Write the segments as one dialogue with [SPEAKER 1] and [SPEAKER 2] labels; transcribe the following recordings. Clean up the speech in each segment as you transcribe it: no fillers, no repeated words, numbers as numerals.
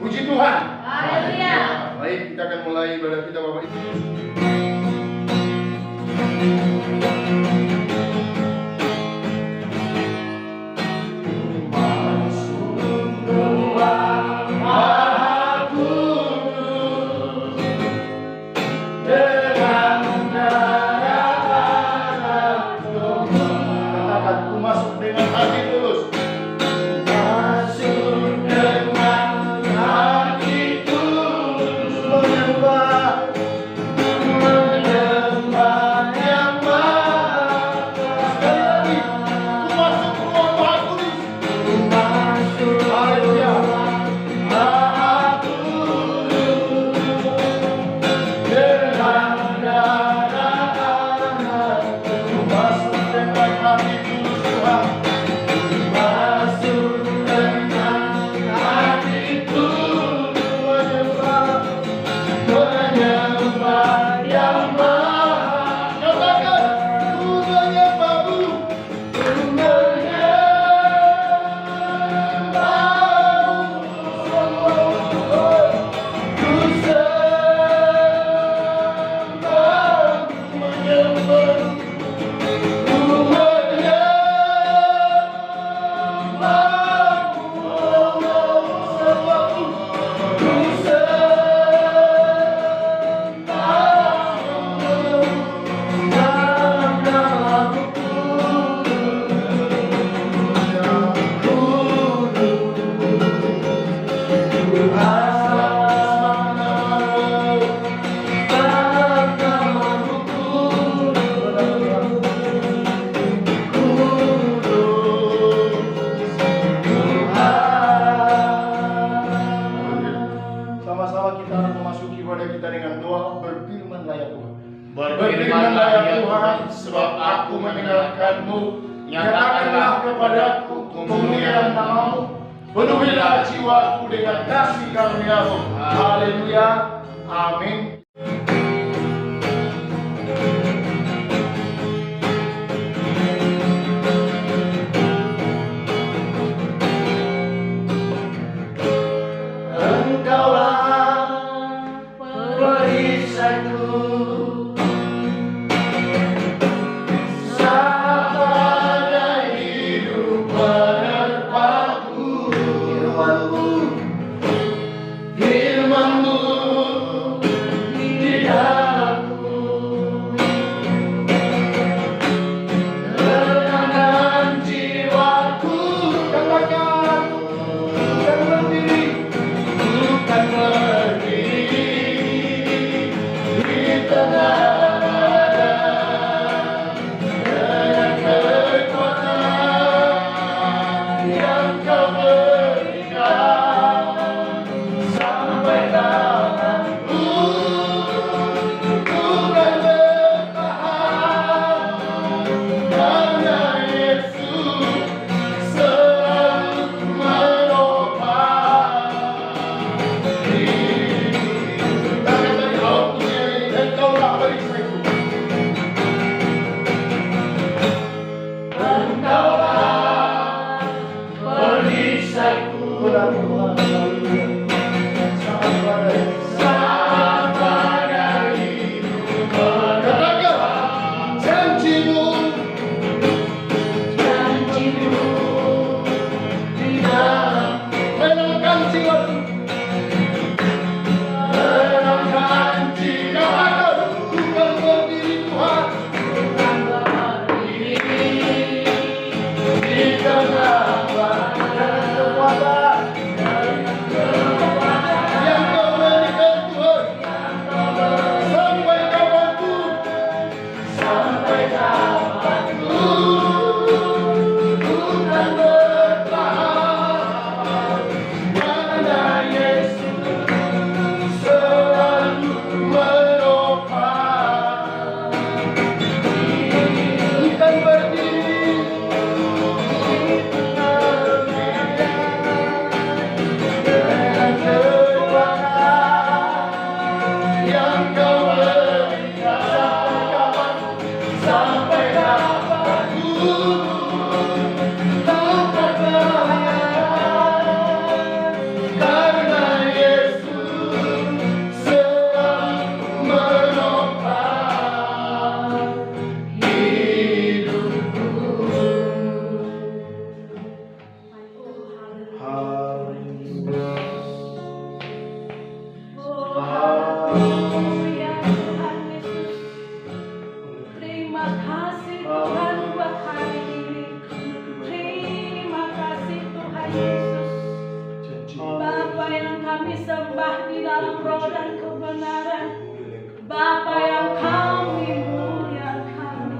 [SPEAKER 1] Puji Tuhan.
[SPEAKER 2] Haleluya.
[SPEAKER 1] Baik, kita akan mulai ibadah kita Bapak Ibu. Berfirmanlah ya Tuhan, sebab aku mendengarkan-Mu, nyatakanlah kepadaku kemuliaan nama-Mu, penuhilah jiwaku dengan kasih karunia-Mu. Haleluya, amin. Engkaulah perisaiku, firman-Mu
[SPEAKER 2] disembah di dalam roh dan kebenaran. Bapa yang kami muliakan,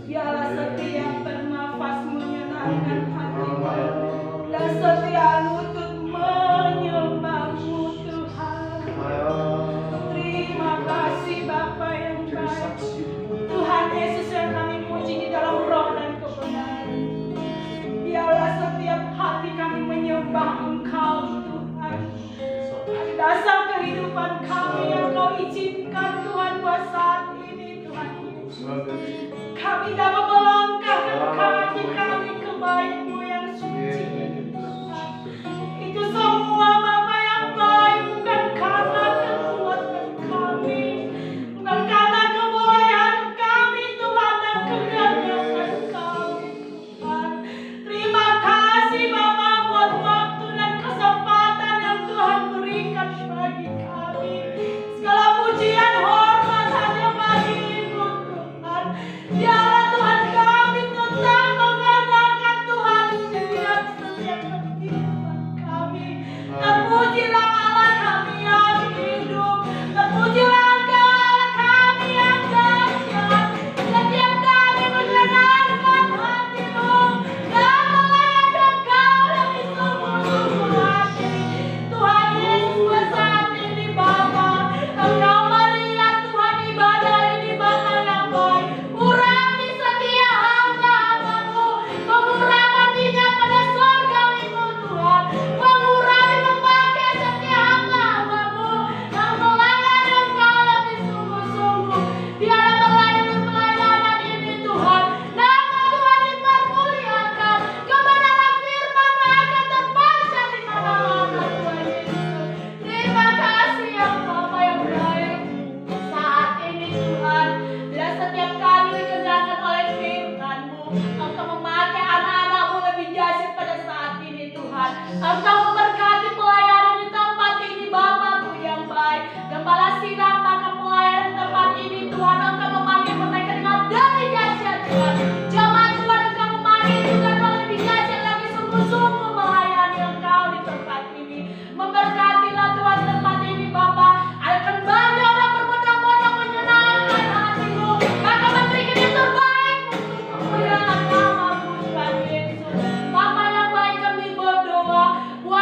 [SPEAKER 2] biarlah setiap bernafas menyenangkan hatimu dan setiap lutut menyembahmu Tuhan. Terima kasih Bapa yang baik, Tuhan Yesus yang kami puji di dalam roh dan kebenaran. Biarlah setiap hati kami menyembah Engkau Tuhan. Dasar kehidupan kami yang Kau izinkan Tuhan buat saat ini Tuhan Yesus. Kami dapat melangkahkan kaki kami ke baik-Mu yang suci Tuhan. Itu semua Bapa yang baik, bukan karena kekuatan kami, bukan karena kebolehan kami Tuhan dan kegagalan kami Tuhan. Terima kasih Bapa buat waktu dan kesempatan yang Tuhan berikan bagi kami. Segala pujian hormat hanya bagi-Mu Tuhan. Biarlah Tuhan kami tetap mengandalkan Tuhan setiap kehidupan kami. Terpujilah Allah kami yang hidup, terpujilah Engkau Allah kami yang dahsyat. Setiap kami menyenangkan hati-Mu dan melayani Engkau dari sungguh-sungguh hati. Tuhan Yesus buat saat ini Bapa, Engkau melihat Tuhan ibadah ini Bapa yang baik. Urapi setiap hamba-Hamba-Mu, mengurapkan minyak pada surgawi-Mu Tuhan, mengurapi memakai setiap hamba-Hamba-Mu yang melayani Engkau lebih sungguh-sungguh. Biarlah melayani pelayanan ini Tuhan, nama Tuhan dipermuliakan, kebenaran firman-Mu akan terbaca di mana-mana Tuhan Yesus. Terima kasih ya Bapa yang baik. Saat ini Tuhan, bila setiap kali dikerjakan oleh firman-Mu, Engkau memakai anak-anak-Mu lebih dahsyat pada saat ini Tuhan. Engkau memberkati pelayanan di tempat ini Bapa-Ku yang baik. Gembala sidang maka pelayanan di tempat ini Tuhan, Engkau memanggil mereka dengan lebih dahsyat Tuhan. Jemaat Tuhan, Engkau memanggil juga dengan lebih dahsyat lagi, sungguh-sungguh melayani Engkau di tempat ini. Memberkatilah Tuhan tempat ini Bapa. Akan banyak orang berbondong-bondong menyenangkan hati-Mu, maka memberikan yang terbaik untuk kemuliaan nama-Mu Tuhan Yesus. Bapa yang baik, kami berdoa buat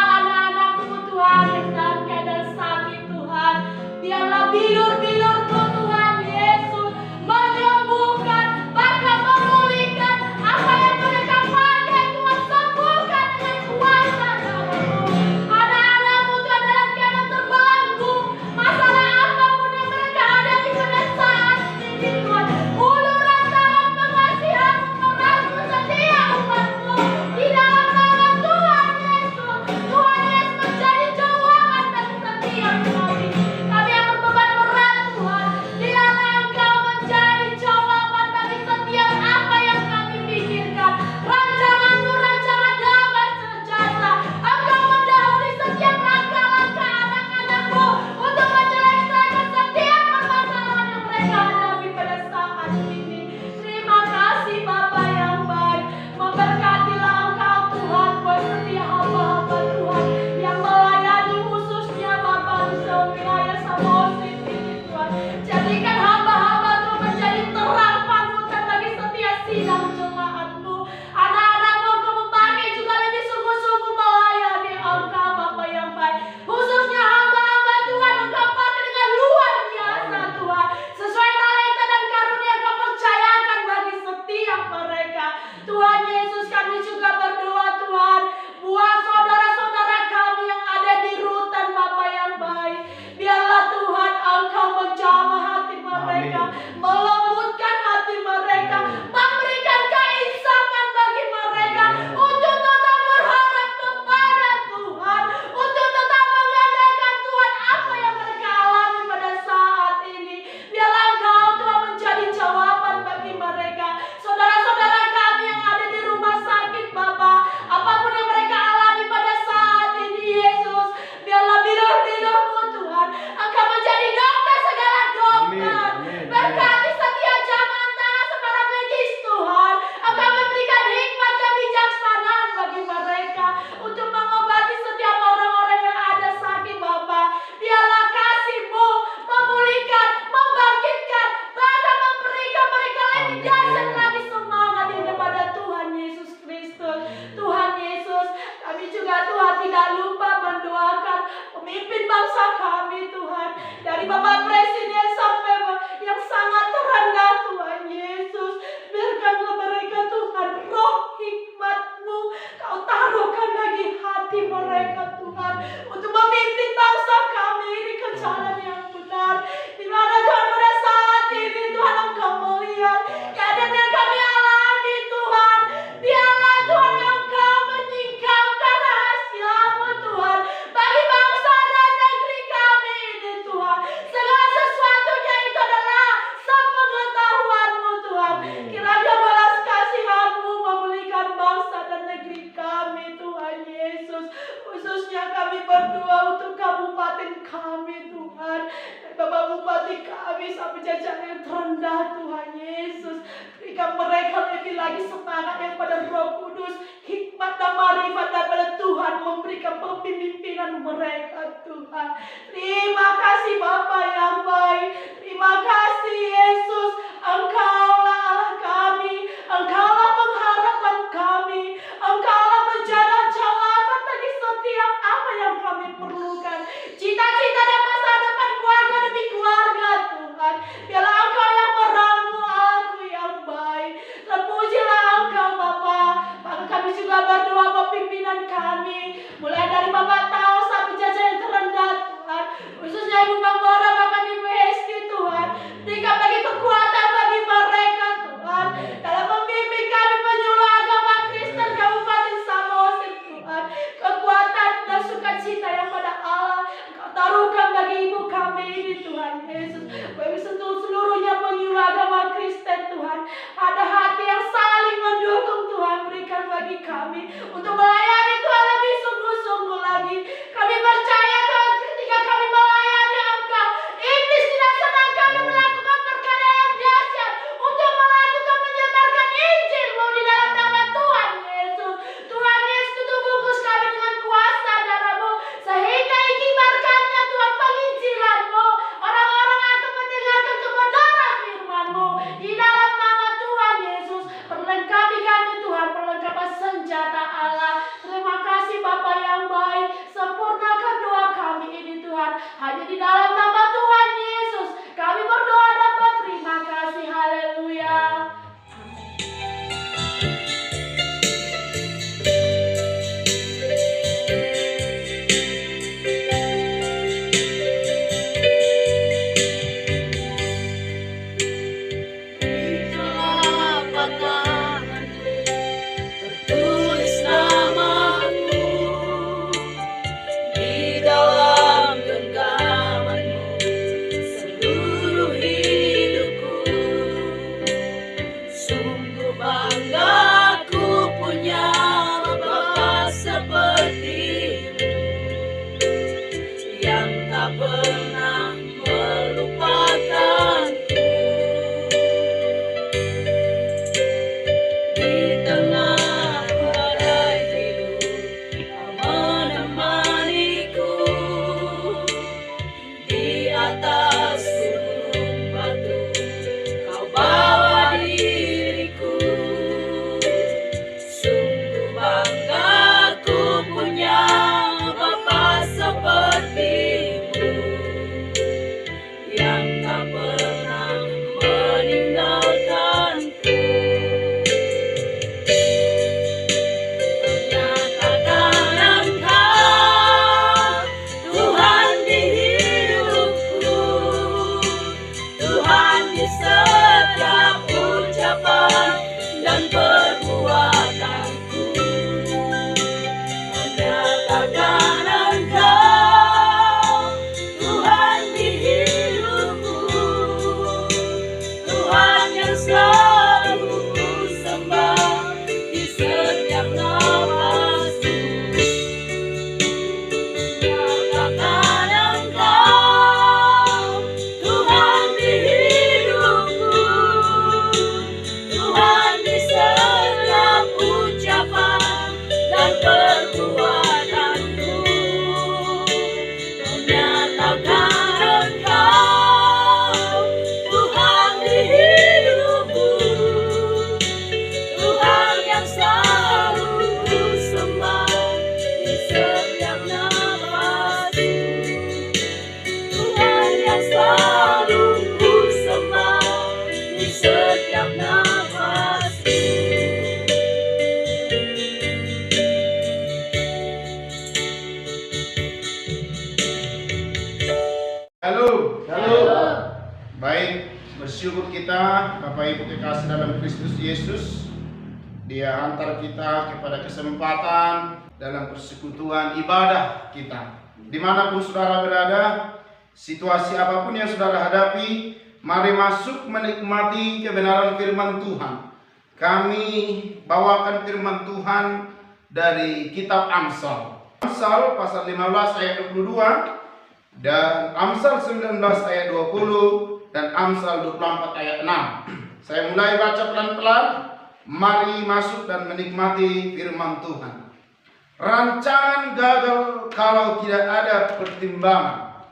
[SPEAKER 2] tidak lupa mendoakan pemimpin bangsa kami Tuhan, dari Bapak Presiden sampai yang sangat terendah Tuhan Yesus. Biarkanlah mereka Tuhan, roh hikmat-Mu Kau taruhkan lagi hati mereka Tuhan, untuk memimpin bangsa kami ini ke jalan yang benar. Di mana Tuhan pada saat ini Tuhan Engkau melihat keadaan yang kami alami Tuhan. Biarlah Tuhan Engkau menyingkapkan rahasia-Mu Tuhan bagi bangsa dan negeri kami ini Tuhan. Segala sesuatunya itu adalah sepengetahuan-Mu Tuhan. Kiranya belas kasihan-Mu memulihkan bangsa dan negeri kami Tuhan Yesus. Khususnya kami berdoa untuk kabupaten kami Tuhan, dari Bapak Bupati kami sampai jajaran yang terendah Tuhan Yesus. Berikan mereka lebih lagi semangat yang pada Roh Kudus, hikmat dan marifat daripada Tuhan memberikan pemimpinan mereka Tuhan. Terima kasih Bapa yang baik, terima kasih Yesus. Engkaulah Allah kami, Engkaulah pengharapan kami, Engkaulah penjara jawaban bagi setiap apa yang kami perlukan. Cita-cita dan masa depan keluarga demi keluarga Tuhan. Biarlah Engkau yang merangkul aku yang baik. Terpujilah Engkau Bapa. Maka kami juga berdoa buat pimpinan kami, mulai dari Bapak Tau sampai jajaran yang terendah Tuhan. Khususnya Ibu Pambora, Bapak Ibu Hesti Tuhan. Berikan bagi kekuatan bagi mereka Tuhan, dalam membimbing kami penyuluh agama Kristen Kabupaten Samosir Tuhan. Kekuatan dan sukacita yang pada Allah Kau taruhkan bagi ibu kami ini Tuhan Yesus. Bagi seluruhnya penyuluh agama Kristen Tuhan, ada hati yang saling mendukung Tuhan. Berikan bagi kami untuk melayani Tuhan lebih sungguh-sungguh lagi. Kami percaya Tuhan, ketika kami melayani Engkau, iblis tidak senang kami melakukan perkara yang dahsyat untuk melakukan menyebarkan Injil-Mu di dalam nama Tuhan Yesus. Tuhan Yesus, tutup bungkus kami dengan kuasa darah-Mu, sehingga ikibarkannya Tuhan penginjilan-Mu, orang-orang akan mendengarkan kebenaran firman-Mu di dalam nama Tuhan Yesus. Perlengkapi kami Tuhan, perlengkapan senjata Allah. Terima kasih Bapa yang baik, sempurnakan doa kami ini Tuhan, hanya di dalam nama Tuhan Yesus kami berdoa dan berterima kasih. Haleluya.
[SPEAKER 3] Tertulis namamu di dalam genggaman-Mu seluruh hidupku. Sungguh bangga ku punya Bapa seperti-Mu, yang tak pernah melupakanku. Di tengah badai hidup Kau menemaniku, di atas gunung batu Kau bawa diriku. Sungguh bangga ku punya Bapa seperti-Mu, yang tak pernah meninggalkanku. Nyatakan Engkau Tuhan di hidupku, Tuhan di setiap ucapan dan perbuatanku. Nyatakan Engkau Tuhan di hidupku, Tuhan yang selalu ku sembah di setiap nafasku. Nyatakan Engkau Tuhan di hidupku, Tuhan di setiap ucapan dan perbuatanku. Nyatakan Engkau Tuhan di hidupku, Tuhan yang selalu ku sembah di setiap
[SPEAKER 1] bersyukur kita, Bapak Ibu kekasih dalam Kristus Yesus, Dia antar kita kepada kesempatan dalam persekutuan ibadah kita. Dimanapun saudara berada, situasi apapun yang saudara hadapi, mari masuk menikmati kebenaran firman Tuhan. Kami bawakan firman Tuhan dari kitab Amsal. Amsal pasal 15 ayat 22 dan Amsal 19 ayat 20 dan Amsal 24 ayat 6. Saya mulai baca pelan-pelan. Mari masuk dan menikmati firman Tuhan. Rancangan gagal kalau tidak ada pertimbangan,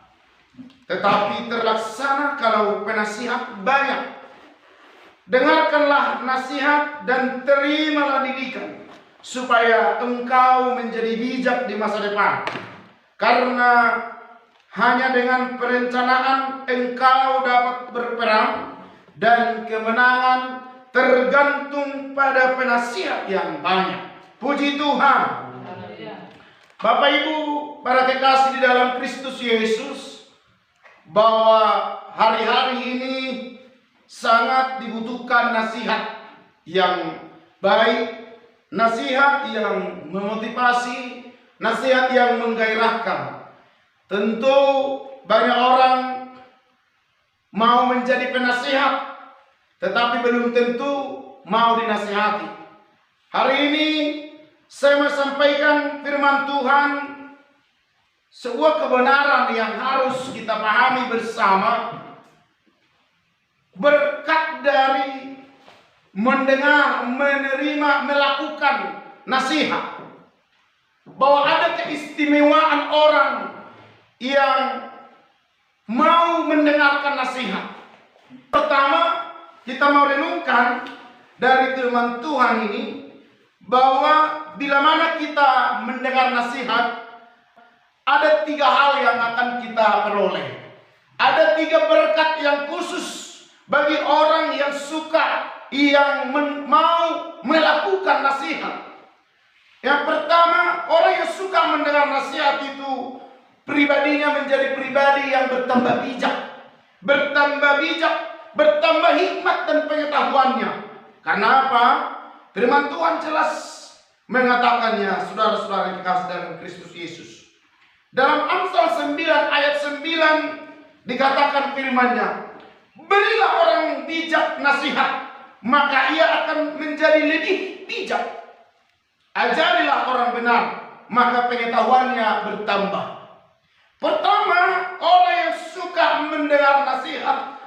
[SPEAKER 1] tetapi terlaksana kalau penasihat banyak. Dengarkanlah nasihat dan terimalah didikan, supaya engkau menjadi bijak di masa depan. Karena hanya dengan perencanaan engkau dapat berperang, dan kemenangan tergantung pada penasihat yang banyak. Puji Tuhan. Bapak Ibu, para kekasih di dalam Kristus Yesus, bahwa hari-hari ini sangat dibutuhkan nasihat yang baik, nasihat yang memotivasi, nasihat yang menggairahkan. Tentu banyak orang mau menjadi penasihat, tetapi belum tentu mau dinasihati. Hari ini saya mau sampaikan firman Tuhan, sebuah kebenaran yang harus kita pahami bersama, berkat dari mendengar, menerima, melakukan nasihat. Bahwa ada keistimewaan orang yang mau mendengarkan nasihat. Pertama, kita mau renungkan dari firman Tuhan ini, bahwa bila mana kita mendengar nasihat, ada 3 hal yang akan kita peroleh. Ada 3 berkat yang khusus bagi orang yang suka, yang mau melakukan nasihat. Yang pertama, orang yang suka mendengar nasihat itu pribadinya menjadi pribadi yang bertambah bijak. Bertambah bijak, bertambah hikmat dan pengetahuannya. Karena apa? Firman Tuhan jelas mengatakannya, saudara-saudara yang dikasih dalam Kristus Yesus. Dalam Amsal 9 ayat 9 dikatakan firman-Nya, berilah orang bijak nasihat, maka ia akan menjadi lebih bijak. Ajarilah orang benar, maka pengetahuannya bertambah. Pertama, orang yang suka mendengar nasihat,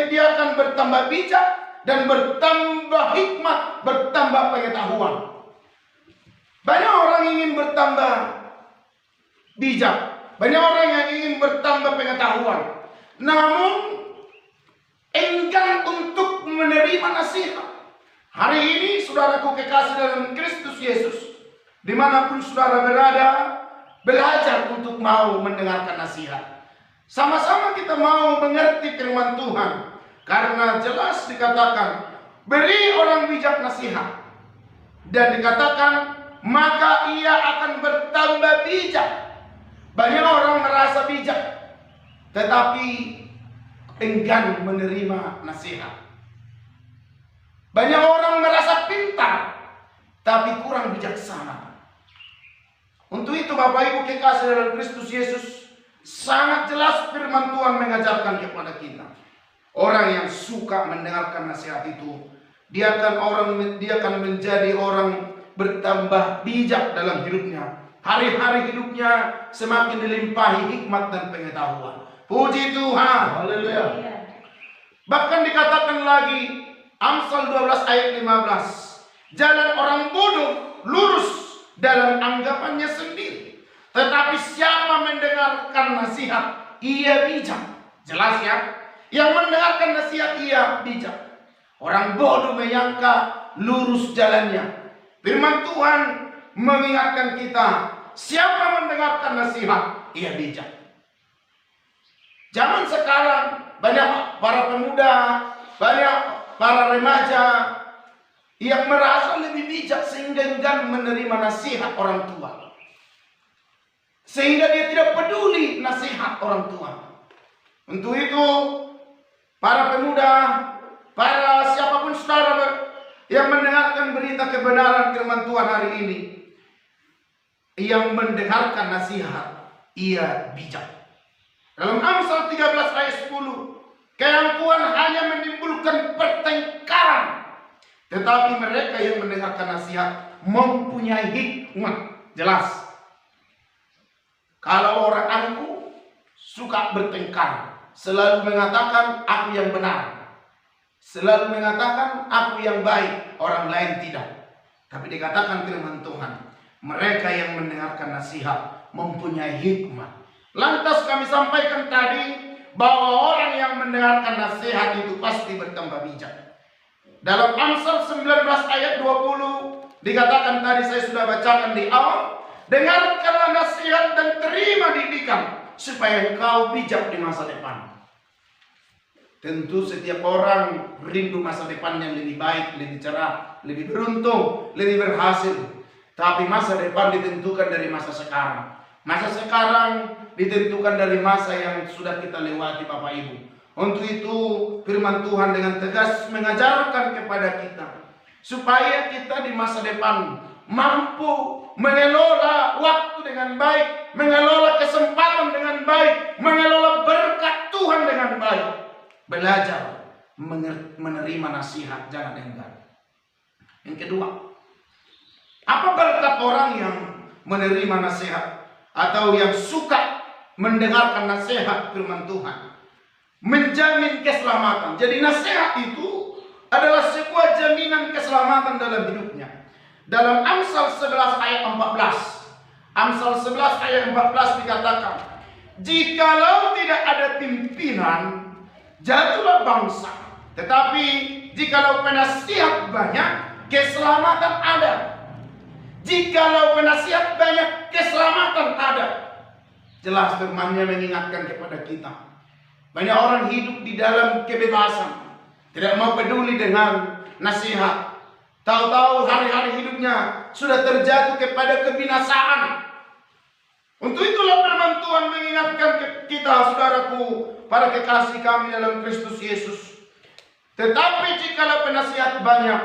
[SPEAKER 1] dia akan bertambah bijak dan bertambah hikmat, bertambah pengetahuan. Banyak orang ingin bertambah bijak, banyak orang yang ingin bertambah pengetahuan, namun enggan untuk menerima nasihat. Hari ini saudaraku kekasih dalam Kristus Yesus, dimanapun saudara berada, belajar untuk mau mendengarkan nasihat. Sama-sama kita mau mengerti firman Tuhan, karena jelas dikatakan, beri orang bijak nasihat, dan dikatakan maka ia akan bertambah bijak. Banyak orang merasa bijak, tetapi enggan menerima nasihat. Banyak orang merasa pintar, tapi kurang bijaksana. Untuk itu Bapak Ibu kekasih dalam Kristus Yesus, sangat jelas firman Tuhan mengajarkan kepada kita. Orang yang suka mendengarkan nasihat itu, dia akan menjadi orang bertambah bijak dalam hidupnya. Hari-hari hidupnya semakin dilimpahi hikmat dan pengetahuan. Puji Tuhan. Haleluya. Bahkan dikatakan lagi, Amsal 12 ayat 15, jalan orang bodoh lurus dalam anggapannya sendiri, tetapi siapa mendengarkan nasihat, ia bijak. Jelas ya? Yang mendengarkan nasihat, ia bijak. Orang bodoh menyangka lurus jalannya. Firman Tuhan mengingatkan kita, siapa mendengarkan nasihat, ia bijak. Zaman sekarang banyak para pemuda, banyak para remaja yang merasa lebih bijak sehingga enggan menerima nasihat orang tua. Sehingga dia tidak peduli nasihat orang tua. Untuk itu para pemuda, para siapapun saudara yang mendengarkan berita kebenaran firman Tuhan hari ini, yang mendengarkan nasihat, ia bijak. Dalam Amsal 13 ayat 10, keangkuhan hanya menimbulkan pertengkaran, tetapi mereka yang mendengarkan nasihat mempunyai hikmat. Jelas, kalau orang angkuh suka bertengkar, selalu mengatakan aku yang benar, selalu mengatakan aku yang baik, orang lain tidak. Tapi dikatakan firman Tuhan, mereka yang mendengarkan nasihat mempunyai hikmat. Lantas kami sampaikan tadi bahwa orang yang mendengarkan nasihat itu pasti bertambah bijak. Dalam Amsal 19 ayat 20 dikatakan tadi, saya sudah bacakan di awal, dengarkanlah nasihat dan terima didikan supaya engkau bijak di masa depan. Tentu setiap orang rindu masa depan yang lebih baik, lebih cerah, lebih beruntung, lebih berhasil. Tapi masa depan ditentukan dari masa sekarang. Masa sekarang ditentukan dari masa yang sudah kita lewati, Bapak Ibu. Untuk itu firman Tuhan dengan tegas mengajarkan kepada kita supaya kita di masa depan mampu mengelola waktu dengan baik, mengelola kesempatan dengan baik, mengelola berkat Tuhan dengan baik. Belajar menerima nasihat, jangan enggan. Yang kedua, apa berkat orang yang menerima nasihat atau yang suka mendengarkan nasihat firman Tuhan? Menjamin keselamatan. Jadi nasihat itu adalah sebuah jaminan keselamatan dalam hidupnya. Dalam Amsal 11 ayat 14, Amsal 11 ayat 14 dikatakan, jikalau tidak ada pimpinan, jatuhlah bangsa. Tetapi jikalau penasihat banyak, keselamatan ada. Jikalau penasihat banyak, keselamatan ada. Jelas firman-Nya mengingatkan kepada kita. Banyak orang hidup di dalam kebebasan, tidak mau peduli dengan nasihat. Tahu-tahu hari-hari hidupnya sudah terjatuh kepada kebinasaan. Untuk itulah firman Tuhan mengingatkan kita, saudaraku, para kekasih kami dalam Kristus Yesus. Tetapi jikalau penasihat banyak,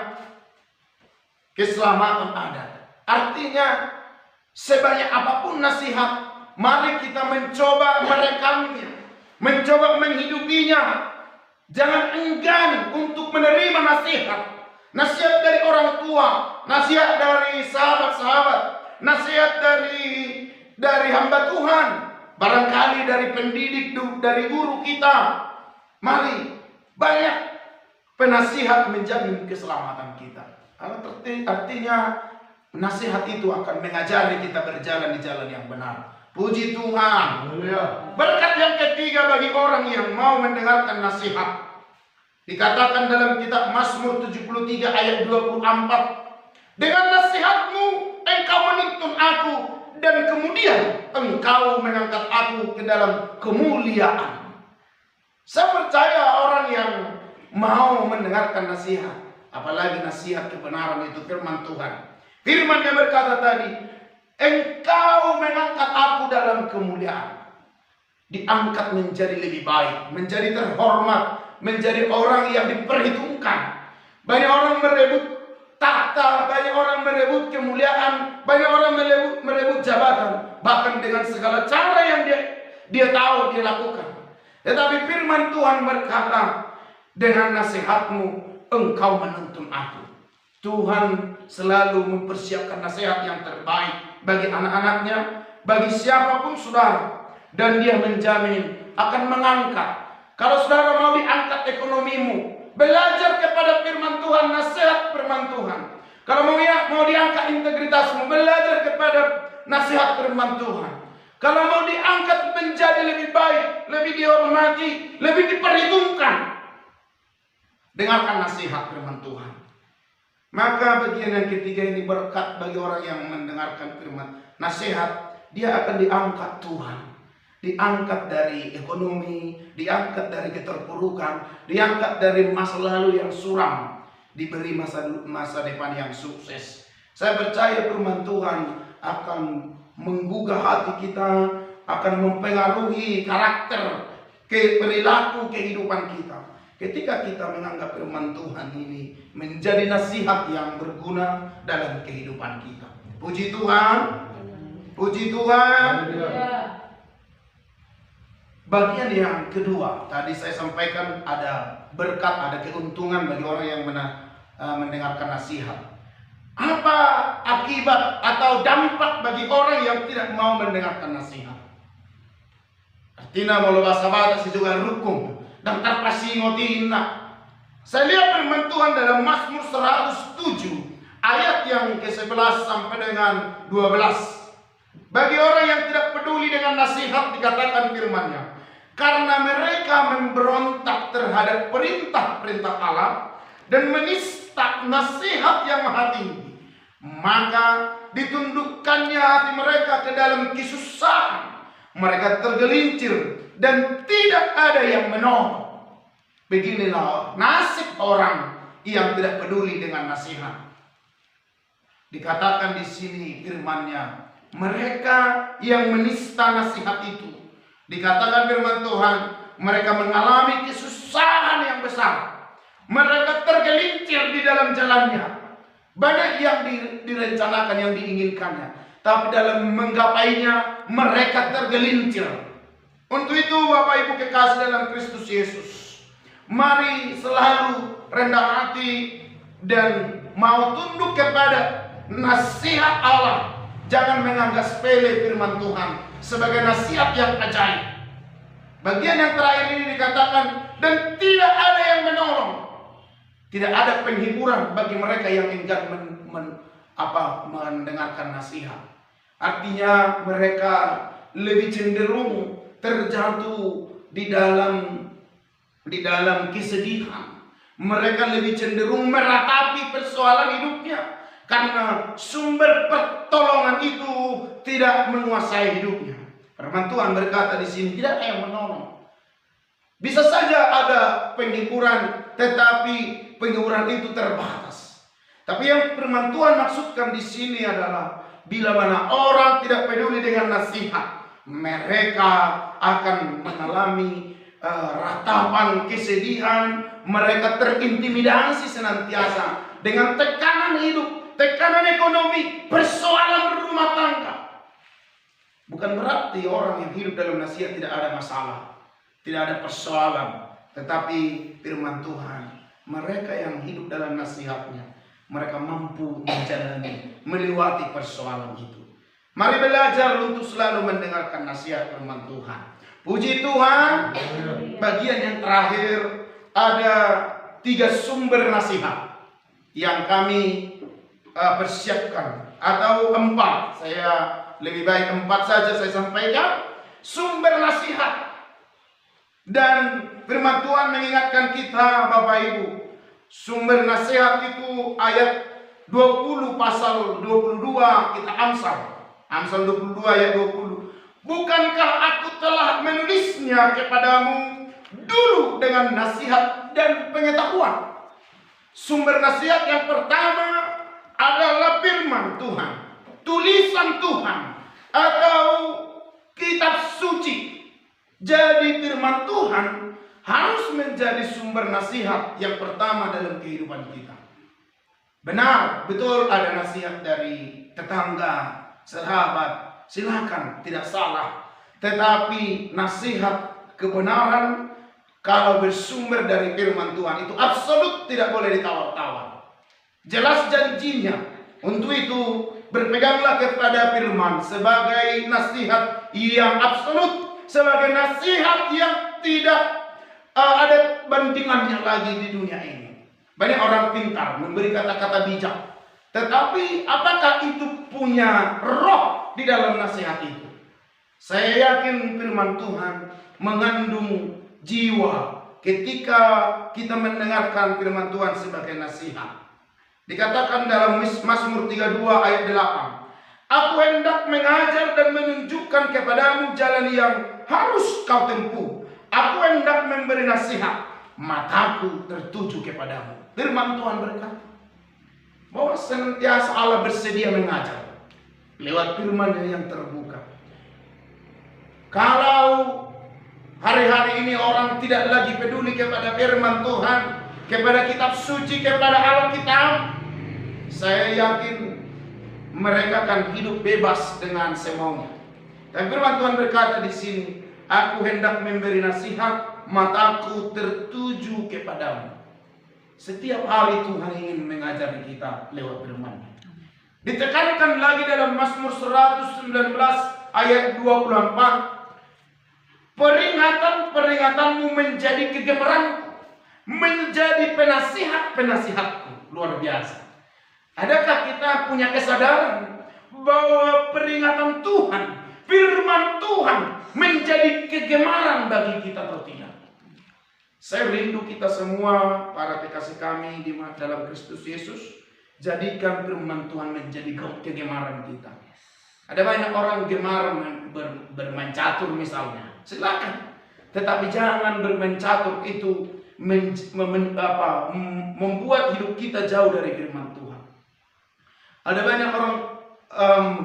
[SPEAKER 1] keselamatan ada. Artinya, sebanyak apapun nasihat, mari kita mencoba merekamnya, mencoba menghidupinya. Jangan enggan untuk menerima nasihat. Nasihat dari orang tua, nasihat dari sahabat-sahabat, nasihat dari hamba Tuhan, barangkali dari pendidik, dari guru kita. Mari, banyak penasihat menjamin keselamatan kita. Artinya nasihat itu akan mengajari kita berjalan di jalan yang benar. Puji Tuhan. Berkat yang ketiga bagi orang yang mau mendengarkan nasihat, dikatakan dalam kitab Mazmur 73 ayat 24, dengan nasihatmu engkau menuntun aku, dan kemudian engkau mengangkat aku ke dalam kemuliaan. Saya percaya orang yang mau mendengarkan nasihat, apalagi nasihat kebenaran, itu firman Tuhan. Firman yang berkata tadi, engkau mengangkat aku dalam kemuliaan. Diangkat menjadi lebih baik, menjadi terhormat, menjadi orang yang diperhitungkan. Banyak orang merebut tahta, banyak orang merebut kemuliaan, banyak orang merebut jabatan, bahkan dengan segala cara yang dia tahu dia lakukan. Tetapi firman Tuhan berkata, dengan nasihatmu engkau menuntun aku. Tuhan selalu mempersiapkan nasihat yang terbaik bagi anak-anaknya, bagi siapapun saudara. Dan dia menjamin akan mengangkat. Kalau saudara mau diangkat ekonomimu, belajar kepada firman Tuhan, nasihat firman Tuhan. Kalau mau diangkat integritasmu, belajar kepada nasihat firman Tuhan. Kalau mau diangkat menjadi lebih baik, lebih dihormati, lebih diperhitungkan, dengarkan nasihat firman Tuhan. Maka bagian yang ketiga ini berkat bagi orang yang mendengarkan firman nasihat. Dia akan diangkat Tuhan. Diangkat dari ekonomi, diangkat dari keterpurukan, diangkat dari masa lalu yang suram, diberi masa depan yang sukses. Saya percaya firman Tuhan akan menggugah hati kita, akan mempengaruhi karakter, perilaku kehidupan kita. ketika kita menganggap firman Tuhan ini menjadi nasihat yang berguna dalam kehidupan kita. Puji Tuhan. Puji Tuhan. Bagian yang kedua, tadi saya sampaikan ada berkat, ada keuntungan bagi orang yang mendengarkan nasihat. Apa akibat atau dampak bagi orang yang tidak mau mendengarkan nasihat? Artinya mau bahasa bahasa juga rukun dan tanpa singotina. Saya lihat firman Tuhan dalam Mazmur 107 ayat yang ke-11 sampai dengan 12. Bagi orang yang tidak peduli dengan nasihat dikatakan firman-Nya, karena mereka memberontak terhadap perintah-perintah Allah dan menista nasihat yang maha tinggi, maka ditundukkannya hati mereka ke dalam kesusahan. Mereka tergelincir dan tidak ada yang menolong. Beginilah nasib orang yang tidak peduli dengan nasihat. Dikatakan di sini firman-Nya, mereka yang menista nasihat itu, dikatakan firman Tuhan, mereka mengalami kesusahan yang besar. Mereka tergelincir di dalam jalannya. Banyak yang direncanakan, yang diinginkannya, tapi dalam menggapainya mereka tergelincir. Untuk itu Bapak Ibu kekasih dalam Kristus Yesus, mari selalu rendah hati dan mau tunduk kepada nasihat Allah. Jangan menganggap sepele firman Tuhan sebagai nasihat yang ajaib. Bagian yang terakhir ini dikatakan, dan tidak ada yang menolong. Tidak ada penghiburan bagi mereka yang enggan mendengarkan nasihat. Artinya mereka lebih cenderung terjatuh di dalam kesedihan. Mereka lebih cenderung meratapi persoalan hidupnya karena sumber pertolongan itu tidak menguasai hidupnya. Firman Tuhan berkata di sini, tidak ada yang menolong. Bisa saja ada penghiburan, tetapi penghiburan itu terbatas. Tapi yang firman Tuhan maksudkan di sini adalah bila mana orang tidak peduli dengan nasihat, mereka akan mengalami ratapan kesedihan. Mereka terintimidasi senantiasa dengan tekanan hidup, tekanan ekonomi, persoalan rumah tangga. Bukan berarti orang yang hidup dalam nasihat tidak ada masalah, tidak ada persoalan. Tetapi firman Tuhan, mereka yang hidup dalam nasihatnya, mereka mampu menjalani, melewati persoalan itu. Mari belajar untuk selalu mendengarkan nasihat firman Tuhan. Puji Tuhan. Bagian yang terakhir, ada 3 sumber nasihat yang kami persiapkan, atau 4. Saya lebih baik 4 saja saya sampaikan. Sumber nasihat. Dan firman Tuhan mengingatkan kita Bapak Ibu, sumber nasihat itu ayat 20 pasal 22 kita Amsal 22 ayat 20. Bukankah aku telah menulisnya kepadamu dulu dengan nasihat dan pengetahuan? Sumber nasihat yang pertama adalah firman Tuhan, tulisan Tuhan atau kitab suci. Jadi firman Tuhan harus menjadi sumber nasihat yang pertama dalam kehidupan kita. Benar, betul ada nasihat dari tetangga, sahabat, silakan, tidak salah. Tetapi nasihat kebenaran kalau bersumber dari firman Tuhan itu absolut tidak boleh ditawar-tawar. Jelas janjinya. Untuk itu berpeganglah kepada firman sebagai nasihat yang absolut, sebagai nasihat yang tidak ada bandingannya lagi di dunia ini. Banyak orang pintar memberi kata-kata bijak, tetapi apakah itu punya roh di dalam nasihat itu? Saya yakin firman Tuhan mengandung jiwa ketika kita mendengarkan firman Tuhan sebagai nasihat. Dikatakan dalam Mazmur 32 ayat 8, aku hendak mengajar dan menunjukkan kepadamu jalan yang harus kau tempuh. Aku hendak memberi nasihat, mataku tertuju kepadamu. Firman Tuhan berkata bahwa senantiasa Allah bersedia mengajar lewat firman-Nya yang terbuka. Kalau Hari-hari ini orang tidak lagi peduli kepada firman Tuhan, kepada kitab suci, kepada Alkitab. Saya yakin mereka akan hidup bebas dengan semaunya. Dan firman Tuhan berkata di sini, aku hendak memberi nasihat, mataku tertuju kepadamu. Setiap hari Tuhan ingin mengajari kita lewat firman-Nya. Ditekankan lagi dalam Mazmur 119 ayat 24, peringatan-peringatanmu menjadi kegemaranku, menjadi penasihat-penasihatku. Luar biasa. Adakah kita punya kesadaran bahwa peringatan Tuhan, firman Tuhan menjadi kegemaran bagi kita atau tidak? Saya rindu kita semua, para kekasih kami di dalam Kristus Yesus, jadikan firman Tuhan menjadi kegemaran kita. Ada banyak orang gemar bermain catur misalnya, silakan. Tetapi jangan bermain catur itu membuat hidup kita jauh dari firman Tuhan. Ada banyak orang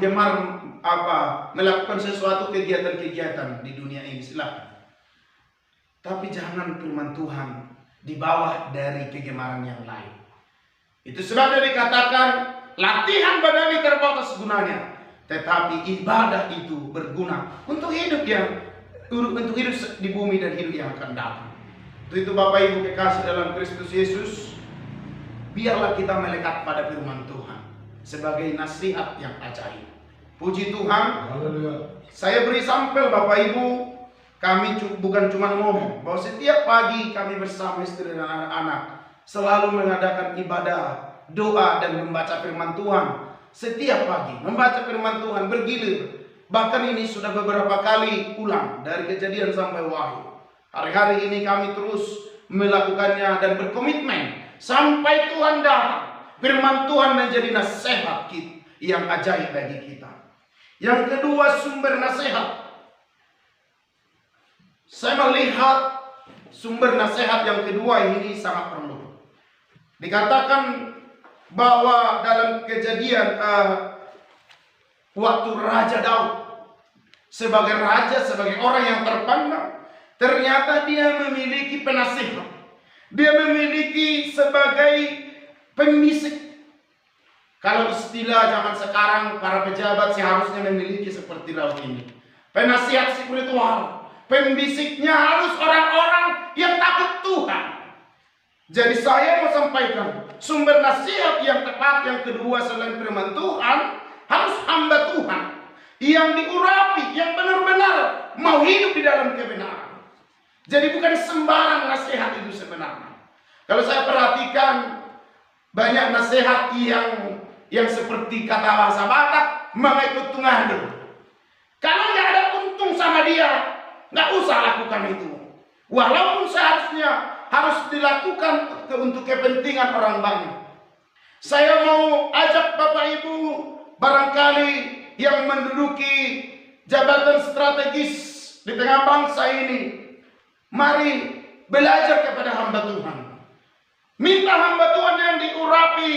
[SPEAKER 1] gemar melakukan sesuatu kegiatan-kegiatan di dunia ini, silakan. Tapi jangan firman Tuhan di bawah dari kegemaran yang lain. Itu sudah dikatakan, latihan badani terbatas gunanya, tetapi ibadah itu berguna untuk hidup di bumi dan hidup yang akan datang. Itu Bapak Ibu kekasih dalam Kristus Yesus, biarlah kita melekat pada firman Tuhan sebagai nasihat yang ajaib. Puji Tuhan. Saya beri sampel Bapak Ibu, kami bukan cuma ngomong, bahwa setiap pagi kami bersama istri dan anak-anak selalu mengadakan ibadah, doa dan membaca firman Tuhan. Setiap pagi membaca firman Tuhan bergilir. Bahkan ini sudah beberapa kali ulang dari Kejadian sampai Wahyu. Hari-hari ini kami terus melakukannya dan berkomitmen sampai Tuhan datang. Firman Tuhan menjadi nasihat yang ajaib bagi kita. Yang kedua, sumber nasihat. Saya melihat sumber nasihat yang kedua ini sangat perlu. Dikatakan bahwa dalam Kejadian waktu Raja Daud sebagai raja, sebagai orang yang terpandang, ternyata dia memiliki penasihat. Dia memiliki sebagai pembisik. Kalau istilah zaman sekarang, para pejabat seharusnya memiliki seperti Daud ini. Penasihat spiritual. Pembisiknya harus orang-orang yang takut Tuhan. Jadi saya mau sampaikan, sumber nasihat yang tepat yang kedua selain firman Tuhan, harus hamba Tuhan yang diurapi, yang benar-benar mau hidup di dalam kebenaran. Jadi bukan sembarang nasihat itu sebenarnya. Kalau saya perhatikan, banyak nasihat yang seperti kata bahasa Batak, mengikut tungadu. Kalau nggak ada untung sama dia, nggak usah lakukan itu. Walaupun seharusnya harus dilakukan untuk kepentingan orang banyak. Saya mau ajak Bapak Ibu barangkali yang menduduki jabatan strategis di tengah bangsa ini, mari belajar kepada hamba Tuhan. Minta hamba Tuhan yang diurapi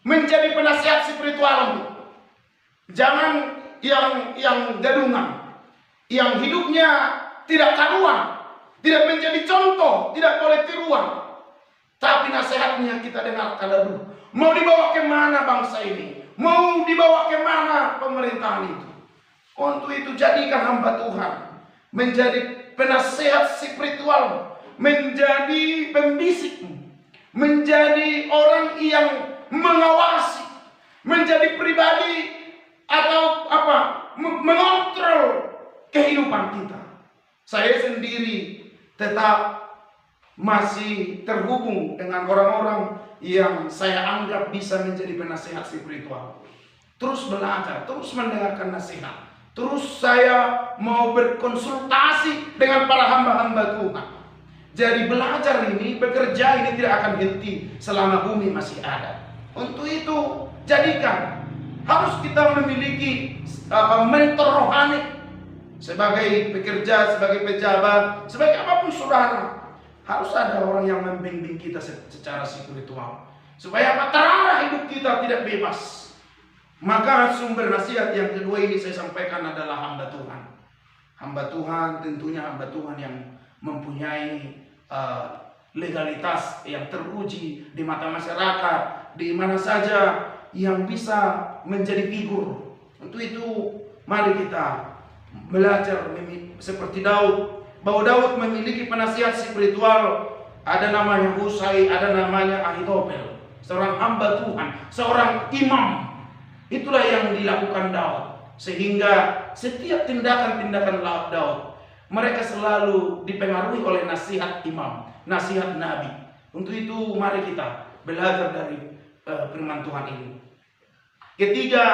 [SPEAKER 1] menjadi penasihat spiritualmu. Jangan yang gadungan, yang hidupnya tidak karuan, tidak menjadi contoh, tidak boleh tiruan. Tapi nasihatnya kita dengarkan dulu. Mau dibawa kemana bangsa ini? Mau dibawa kemana pemerintahan itu? Untuk itu jadikan hamba Tuhan menjadi penasihat spiritual, menjadi pembisikmu, menjadi orang yang mengawasi, menjadi pribadi atau mengontrol kehidupan kita. Saya sendiri tetap masih terhubung dengan orang-orang yang saya anggap bisa menjadi penasihat spiritual. Terus belajar, terus mendengarkan nasihat. Terus saya mau berkonsultasi dengan para hamba-hamba Tuhan. Jadi belajar ini, bekerja ini tidak akan henti selama bumi masih ada. Untuk itu jadikan, harus kita memiliki mentor rohani. Sebagai pekerja, sebagai pejabat, sebagai apapun saudara, harus ada orang yang membimbing kita secara spiritual. Supaya terarah hidup kita tidak bebas. Maka sumber nasihat yang kedua ini saya sampaikan adalah hamba Tuhan. Hamba Tuhan tentunya hamba Tuhan yang mempunyai legalitas yang teruji di mata masyarakat, di mana saja yang bisa menjadi figur. Untuk itu mari kita belajar seperti Daud, bahwa Daud memiliki penasihat spiritual. Ada namanya Husai, ada namanya Ahitofel, seorang hamba Tuhan, seorang imam. Itulah yang dilakukan Daud, sehingga setiap tindakan-tindakan Daud, mereka selalu dipengaruhi oleh nasihat imam, nasihat nabi. Untuk itu mari kita belajar dari firman Tuhan ini. Ketiga,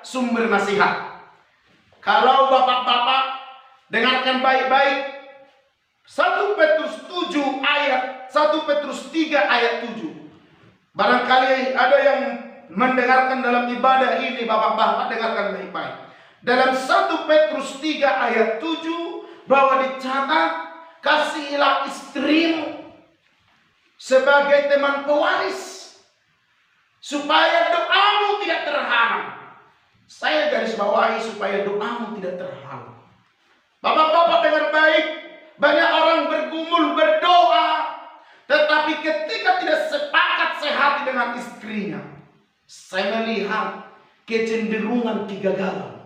[SPEAKER 1] sumber nasihat. Kalau bapak-bapak dengarkan baik-baik, 1 Petrus 7 ayat 1 Petrus 3 ayat 7. Barangkali ada yang mendengarkan dalam ibadah ini, bapak-bapak dengarkan baik-baik. Dalam 1 Petrus 3 ayat 7 bahwa dicatat, kasihilah istrimu sebagai teman pewaris, supaya doamu tidak terhalang. Saya garis bawahi, supaya doamu tidak terhalang. Bapak-bapak dengar baik, banyak orang bergumul berdoa, tetapi ketika tidak sepakat sehati dengan istrinya, saya melihat kecenderungan kegagalan.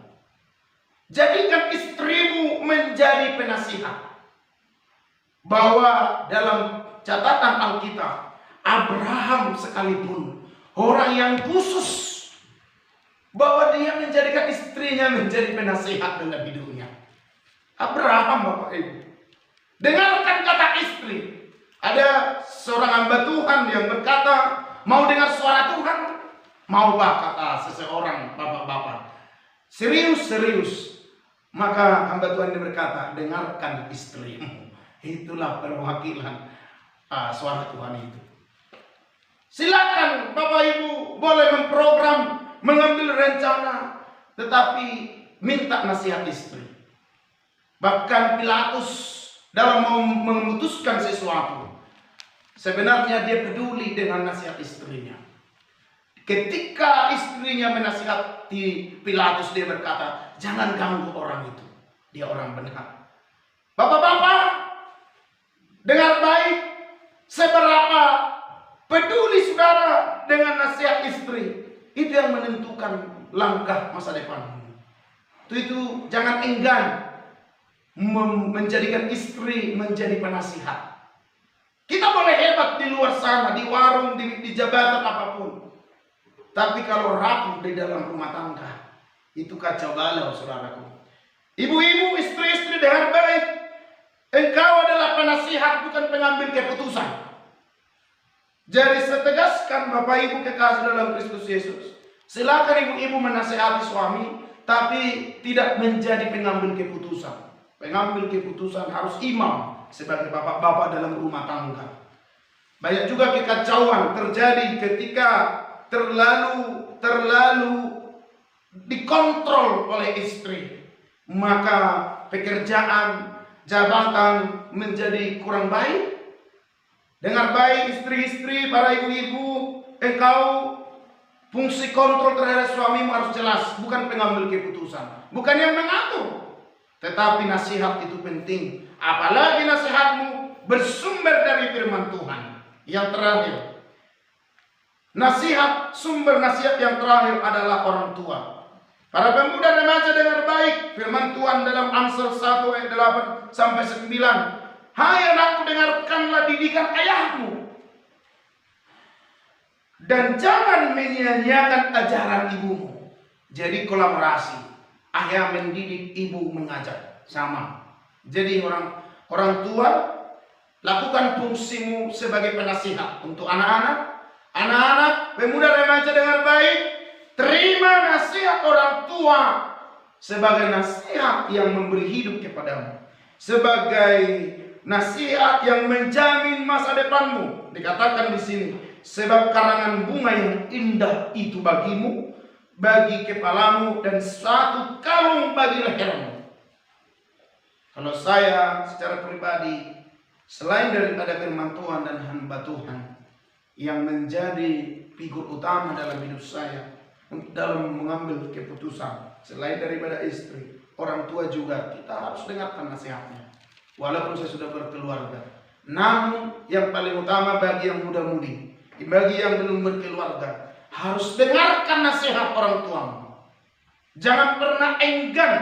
[SPEAKER 1] Jadikan istrimu menjadi penasihat. Bahwa dalam catatan Alkitab, Abraham sekalipun orang yang khusus, bahwa dia menjadikan istrinya menjadi penasihat dalam hidupnya. Abraham, Bapak Ibu, dengarkan kata istri. Ada seorang hamba Tuhan yang berkata, mau dengar suara Tuhan? Mau kata seseorang, bapak-bapak. Serius. Maka hamba Tuhan ini berkata, dengarkan istrimu. Itulah perwakilan suara Tuhan itu. Silakan Bapak Ibu boleh memprogram, mengambil rencana, tetapi minta nasihat istri. Bahkan Pilatus dalam memutuskan sesuatu, sebenarnya dia peduli dengan nasihat istrinya. Ketika istrinya menasihati Pilatus, dia berkata, jangan ganggu orang itu, dia orang benar. Bapak-bapak, dengar baik, seberapa peduli saudara dengan nasihat istri, itu yang menentukan langkah masa depanmu. Itu jangan enggan menjadikan istri menjadi penasihat. Kita boleh hebat di luar sana, di warung, di jabatan apapun, tapi kalau rapuh di dalam rumah tangga, itu kacau balau, saudaraku. Ibu-ibu, istri-istri, dengar baik, engkau adalah penasihat, bukan pengambil keputusan. Jadi saya tegaskan, Bapak Ibu kekasih dalam Kristus Yesus, silakan ibu-ibu menasihati suami, tapi tidak menjadi pengambil keputusan. Pengambil keputusan harus imam sebagai bapak-bapak dalam rumah tangga. Banyak juga kekacauan terjadi ketika terlalu dikontrol oleh istri. Maka pekerjaan, jabatan menjadi kurang baik. Dengar baik istri-istri, para ibu-ibu, engkau fungsi kontrol terhadap suamimu harus jelas, bukan pengambil keputusan, bukan yang mengatur. Tetapi nasihat itu penting, apalagi nasihatmu bersumber dari firman Tuhan. Yang terakhir, sumber nasihat yang terakhir adalah orang tua. Para pemuda remaja dengar baik firman Tuhan dalam Amsal 1 ayat 8 sampai 9. Hai anakku, dengarkanlah didikan ayahmu, dan jangan menyia-nyiakan ajaran ibumu. Jadi kolaborasi, ayah mendidik, ibu mengajar, sama. Jadi orang tua, lakukan fungsimu sebagai penasihat untuk anak-anak. Anak-anak, pemuda remaja dengar baik, terima nasihat orang tua sebagai nasihat yang memberi hidup kepadamu, sebagai nasihat yang menjamin masa depanmu. Dikatakan di sini, sebab karangan bunga yang indah itu bagimu, bagi kepalamu, dan satu kalung bagi lehermu. Kalau saya secara pribadi, selain daripada firman Tuhan dan hamba Tuhan yang menjadi figur utama dalam hidup saya dalam mengambil keputusan, selain daripada istri, orang tua juga kita harus dengarkan nasihatnya. Walaupun saya sudah berkeluarga, namun yang paling utama bagi yang muda-mudi, bagi yang belum berkeluarga, harus dengarkan nasihat orang tuamu. Jangan pernah enggan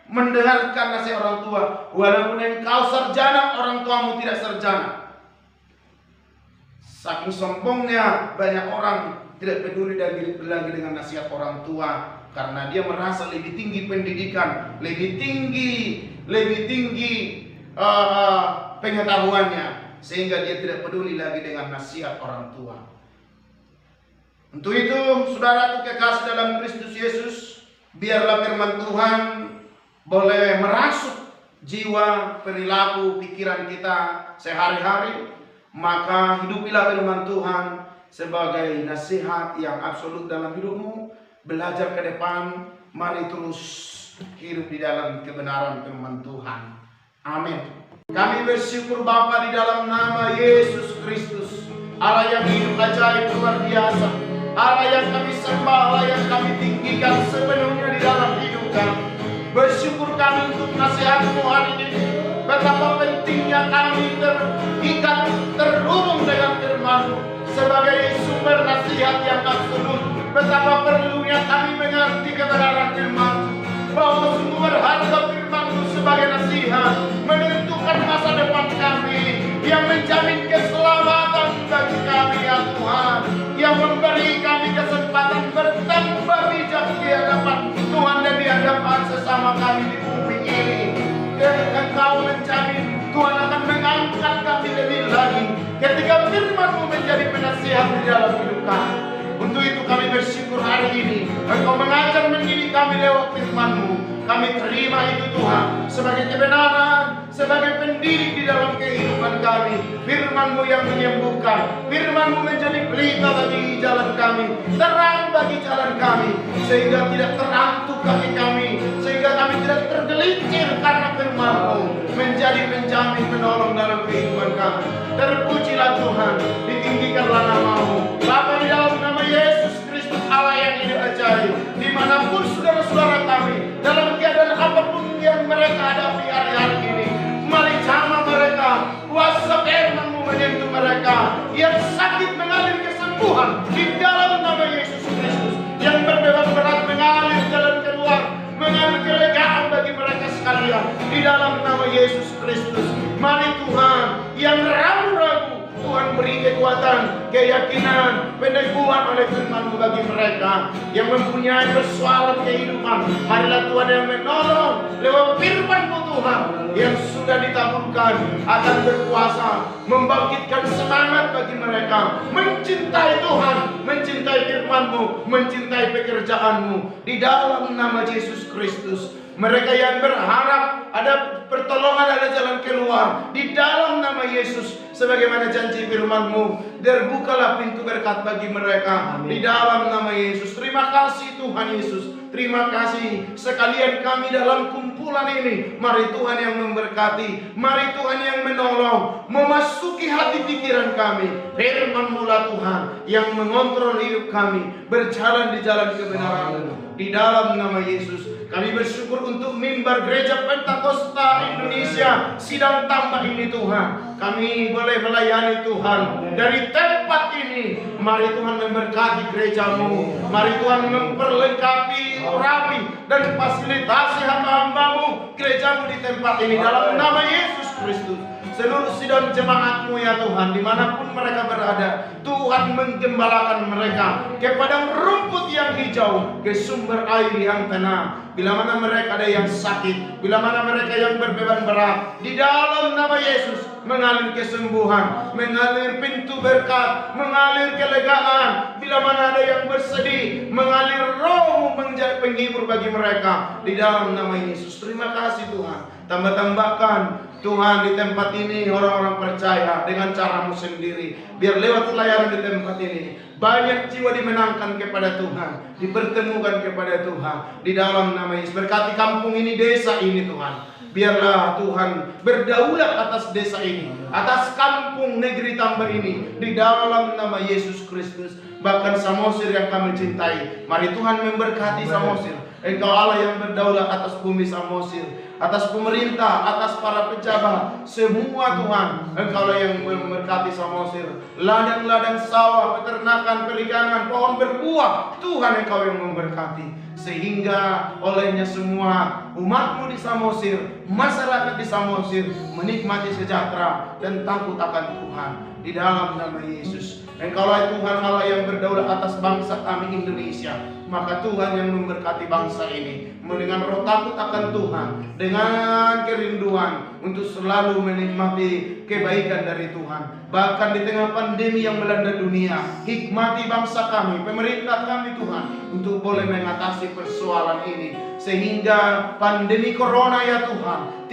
[SPEAKER 1] mendengarkan nasihat orang tua, walaupun engkau sarjana, orang tuamu tidak sarjana. Saking sombongnya banyak orang tidak peduli lagi dengan nasihat orang tua, karena dia merasa lebih tinggi pendidikan, lebih tinggi pengetahuannya, sehingga dia tidak peduli lagi dengan nasihat orang tua. Untuk itu, saudaraku kekasih dalam Kristus Yesus, biarlah firman Tuhan boleh merasuk jiwa, perilaku, pikiran kita sehari-hari. Maka hidupilah firman Tuhan sebagai nasihat yang absolut dalam hidupmu. Belajar ke depan, mari terus hidup di dalam kebenaran firman Tuhan. Amin. Kami bersyukur Bapa di dalam nama Yesus Kristus, Allah yang hidup ajaib luar biasa, Allah yang kami sembah, Allah yang kami tinggikan sepenuhnya di dalam hidup kami. Bersyukur kami untuk nasihat-Mu hari ini. Betapa pentingnya kami terikat, terhubung dengan firman-Mu sebagai sumber nasihat yang absolut. Betapa perlunya kami mengerti kebenaran firman-Mu, bahwa sungguh berharga firman-Mu sebagai nasihat, menentukan masa depan kami, yang menjamin keselamatan bagi kami ya Tuhan, yang memberi kami kesempatan bertambah bijak di hadapan Tuhan dan di hadapan sesama kami di bumi ini. Engkau menjamin Tuhan akan mengangkat kami lebih lagi ketika firman-Mu menjadi penasihat di dalam hidup kami. Untuk itu kami bersyukur hari ini Engkau mengajar mendidik kami lewat firman-Mu. Kami terima itu Tuhan sebagai kebenaran, sebagai pendidik di dalam kehidupan kami. Firman-Mu yang menyembuhkan, firman-Mu menjadi pelita bagi jalan kami, terang bagi jalan kami, sehingga tidak terantuk kaki kami, sehingga kami tidak tergelincir karena firman-Mu menjadi penjamin penolong dalam kehidupan kami. Terpujilah Tuhan, ditinggikanlah nama-Mu Bapa, di dalam nama Yesus Kristus, Allah yang hidup ajaib. Dimanapun saudara-saudara kami, dalam keadaan apapun yang mereka hadapi hari-hari ini, mari jamah mereka, kuasa firman-Mu menyentuh mereka. Yang sakit mengalir kesembuhan di dalam nama Yesus Kristus. Yang berbeban berat mengalir jalan keluar, mengalir kelegaan bagi mereka sekalian di dalam nama Yesus Kristus. Mari Tuhan, yang ragu-ragu, Tuhan beri kekuatan, keyakinan, peneguhan oleh firman-Mu bagi mereka yang mempunyai persoalan kehidupan. Marilah Tuhan yang menolong lewat firman-Mu Tuhan yang sudah ditaburkan akan berkuasa membangkitkan semangat bagi mereka mencintai Tuhan, mencintai firman-Mu, mencintai pekerjaan-Mu di dalam nama Yesus Kristus. Mereka yang berharap ada pertolongan, ada jalan keluar di dalam nama Yesus, sebagaimana janji firman-Mu, terbukalah pintu berkat bagi mereka. Amin. Di dalam nama Yesus. Terima kasih Tuhan Yesus. Terima kasih sekalian kami dalam kumpulan ini. Mari Tuhan yang memberkati, mari Tuhan yang menolong, memasuki hati pikiran kami. Firman-Mu lah Tuhan yang mengontrol hidup kami, berjalan di jalan kebenaran. Di dalam nama Yesus kami bersyukur untuk mimbar Gereja Pentakosta Indonesia Sidang Tambah ini Tuhan. Kami boleh melayani Tuhan dari tempat ini. Mari Tuhan memberkati gereja-Mu. Mari Tuhan memperlengkapi, rapi dan fasilitasi hamba-hamba-Mu, gereja-Mu di tempat ini dalam nama Yesus Kristus. Seluruh sidang jemaat-Mu ya Tuhan, dimanapun mereka berada, Tuhan menggembalakan mereka ke padang rumput yang hijau, ke sumber air yang tenang. Bila mana mereka ada yang sakit, bila mana mereka yang berbeban berat, di dalam nama Yesus mengalir kesembuhan, mengalir pintu berkat, mengalir kelegaan. Bila mana ada yang bersedih, mengalir roh menjadi penghibur bagi mereka di dalam nama Yesus. Terima kasih Tuhan. Tambah-tambahkan Tuhan di tempat ini orang-orang percaya dengan cara-Mu sendiri. Biar lewat pelayanan di tempat ini banyak jiwa dimenangkan kepada Tuhan, dipertemukan kepada Tuhan di dalam nama Yesus. Berkati kampung ini, desa ini Tuhan. Biarlah Tuhan berdaulat atas desa ini, atas kampung negeri Tambah ini di dalam nama Yesus Kristus. Bahkan Samosir yang kami cintai, mari Tuhan memberkati Samosir. Engkau Allah yang berdaulat atas bumi Samosir, atas pemerintah, atas para pejabat, semua Tuhan. Engkau lah yang memberkati Samosir, ladang-ladang sawah, peternakan, perikanan, pohon berbuah. Tuhan Engkau yang memberkati, sehingga olehnya semua umatmu di Samosir, masyarakat di Samosir menikmati sejahtera dan takut akan Tuhan. Di dalam nama Yesus, Engkaulah Tuhan Allah yang berdaulat atas bangsa kami Indonesia. Maka Tuhan yang memberkati bangsa ini dengan roh takut akan Tuhan, dengan kerinduan untuk selalu menikmati kebaikan dari Tuhan. Bahkan di tengah pandemi yang melanda dunia, hikmati bangsa kami, pemerintah kami Tuhan, untuk boleh mengatasi persoalan ini, sehingga pandemi corona ya Tuhan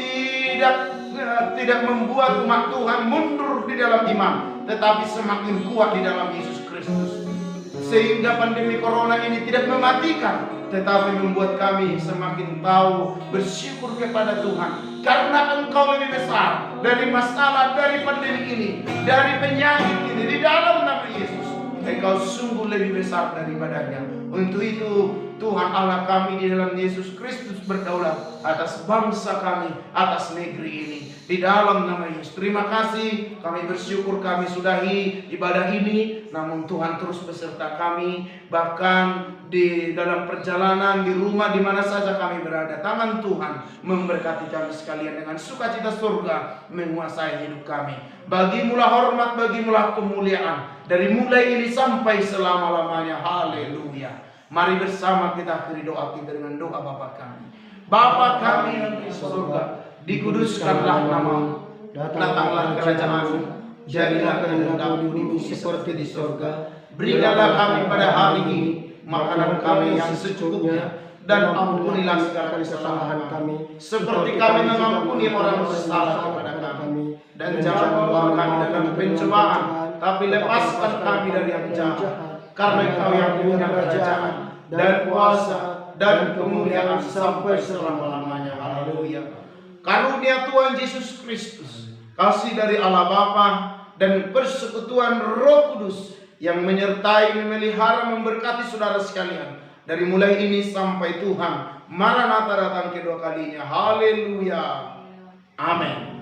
[SPEAKER 1] tidak membuat umat Tuhan mundur di dalam iman, tetapi semakin kuat di dalam Yesus Kristus. Sehingga pandemi corona ini tidak mematikan, tetapi membuat kami semakin tahu bersyukur kepada Tuhan, karena Engkau lebih besar dari masalah, dari pandemi ini, dari penyakit ini. Di dalam nama Yesus, Engkau sungguh lebih besar daripadanya. Untuk itu Tuhan Allah kami di dalam Yesus Kristus berdaulat atas bangsa kami, atas negeri ini. Di dalam nama Yesus, terima kasih. Kami bersyukur kami sudahi ibadah ini, namun Tuhan terus beserta kami. Bahkan di dalam perjalanan, di rumah, di mana saja kami berada, tangan Tuhan memberkati kami sekalian dengan sukacita surga menguasai hidup kami. Bagimulah hormat, bagimulah kemuliaan, dari mulai ini sampai selama-lamanya. Haleluya. Mari bersama kita akhiri doa kita dengan doa Bapa kami. Bapa kami yang di surga, dikuduskanlah namamu, datanglah kerajaan-Mu, jadilah kehendak-Mu di bumi seperti di surga. Berikanlah kami pada hari ini makanan kami yang secukupnya, dan ampunilah segala kesalahan kami, seperti kami mengampuni orang bersalah kepada kami. Dan jangan membawa kami dalam pencobaan, tapi lepaskan kami dari yang jahat. Karena Engkau yang punya kerajaan dan kuasa dan kemuliaan sampai selama-lamanya. Haleluya. Karunia Tuhan Yesus Kristus, kasih dari Allah Bapa, dan persekutuan Roh Kudus yang menyertai, memelihara, memberkati saudara sekalian dari mulai ini sampai Tuhan Maranatha datang kedua kalinya. Haleluya. Amin.